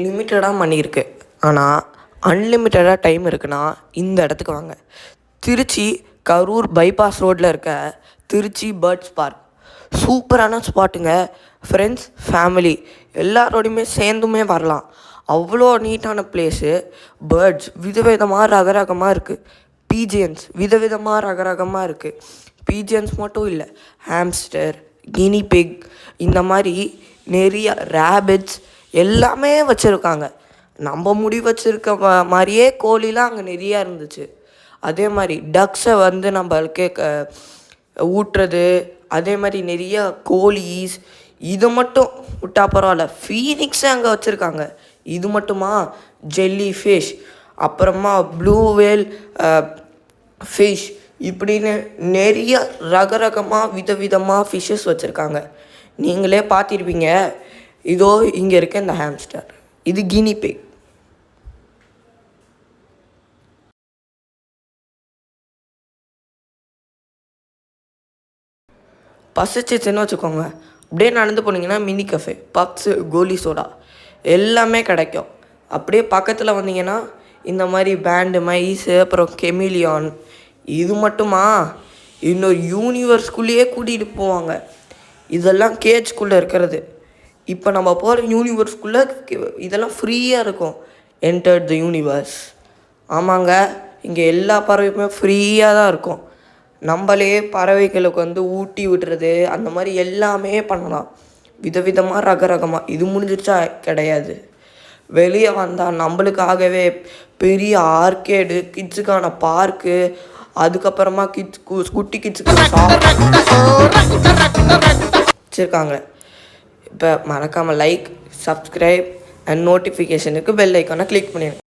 லிமிட்டடாக மணி இருக்குது. ஆனால் அன்லிமிட்டடாக டைம் இருக்குன்னா இந்த இடத்துக்கு வாங்க. திருச்சி கரூர் பைபாஸ் ரோட்டில் இருக்க திருச்சி பேர்ட்ஸ் பார்க் சூப்பரான ஸ்பாட்டுங்க. ஃப்ரெண்ட்ஸ், ஃபேமிலி எல்லாரோடையுமே சேர்ந்துமே வரலாம். அவ்வளோ நீட்டான பிளேஸு. பேர்ட்ஸ் விதவிதமாக ரகரகமாக இருக்குது. பீஜியன்ஸ் விதவிதமாக ரகரகமாக இருக்குது. பீஜியன்ஸ் மட்டும் இல்லை, ஹாம்ஸ்டர், கினி பிக், இந்த மாதிரி நிறைய ரேபிட்ஸ் எல்லாமே வச்சுருக்காங்க. நம்ம முடி வச்சுருக்க மாதிரியே கோழிலாம் அங்கே நிறையா இருந்துச்சு. அதே மாதிரி டக்ஸை வந்து நம்மளுக்கு ஊட்டுறது, அதே மாதிரி நிறைய கோழிஸ். இது மட்டும் விட்டா பரவாயில்ல, ஃபீனிக்ஸை அங்கே வச்சுருக்காங்க. இது மட்டுமா, ஜெல்லி ஃபிஷ், அப்புறமா ப்ளூ வேல் ஃபிஷ், இப்படின்னு நிறைய ரகரகமாக விதவிதமாக ஃபிஷ்ஷஸ் வச்சுருக்காங்க. நீங்களே பார்த்துருப்பீங்க. இதோ இங்கே இருக்க இந்த ஹாம்ஸ்டர், இது கினி பிக். பசிச்சிச்சுன்னு வச்சுக்கோங்க, அப்படியே நடந்து போனீங்கன்னா மினி கஃபே, பப்ஸு, கோலி சோடா எல்லாமே கிடைக்கும். அப்படியே பக்கத்தில் வந்தீங்கன்னா இந்த மாதிரி பேண்டு, மைஸு, அப்புறம் கெமிலியான். இது மட்டுமா, இன்னொரு யூனிவர்ஸ்குள்ளேயே கூட்டிகிட்டு போவாங்க. இதெல்லாம் கேஜ்குள்ளே இருக்கிறது. இப்போ நம்ம போகிற யூனிவர்ஸ்குள்ளே இதெல்லாம் ஃப்ரீயாக இருக்கும். Enter the universe. ஆமாங்க, இங்கே எல்லா பறவையுமே ஃப்ரீயாக தான் இருக்கும். நம்மளே பறவைகளுக்கு வந்து ஊட்டி விடுறது, அந்த மாதிரி எல்லாமே பண்ணலாம். விதவிதமாக ரகரகமாக. இது முடிஞ்சிடுச்சா? கிடையாது. வெளியே வந்தால் நம்மளுக்காகவே பெரிய ஆர்கேடு, கிட்ஸுக்கான பார்க்கு, அதுக்கப்புறமா குட்டி கிட்ஸுக்கு வச்சுருக்காங்க. இப்போ மறக்காமல் லைக், சப்ஸ்கிரைப் அண்ட் நோட்டிஃபிகேஷனுக்கு பெல் ஐக்கானை கிளிக் பண்ணிடுங்க.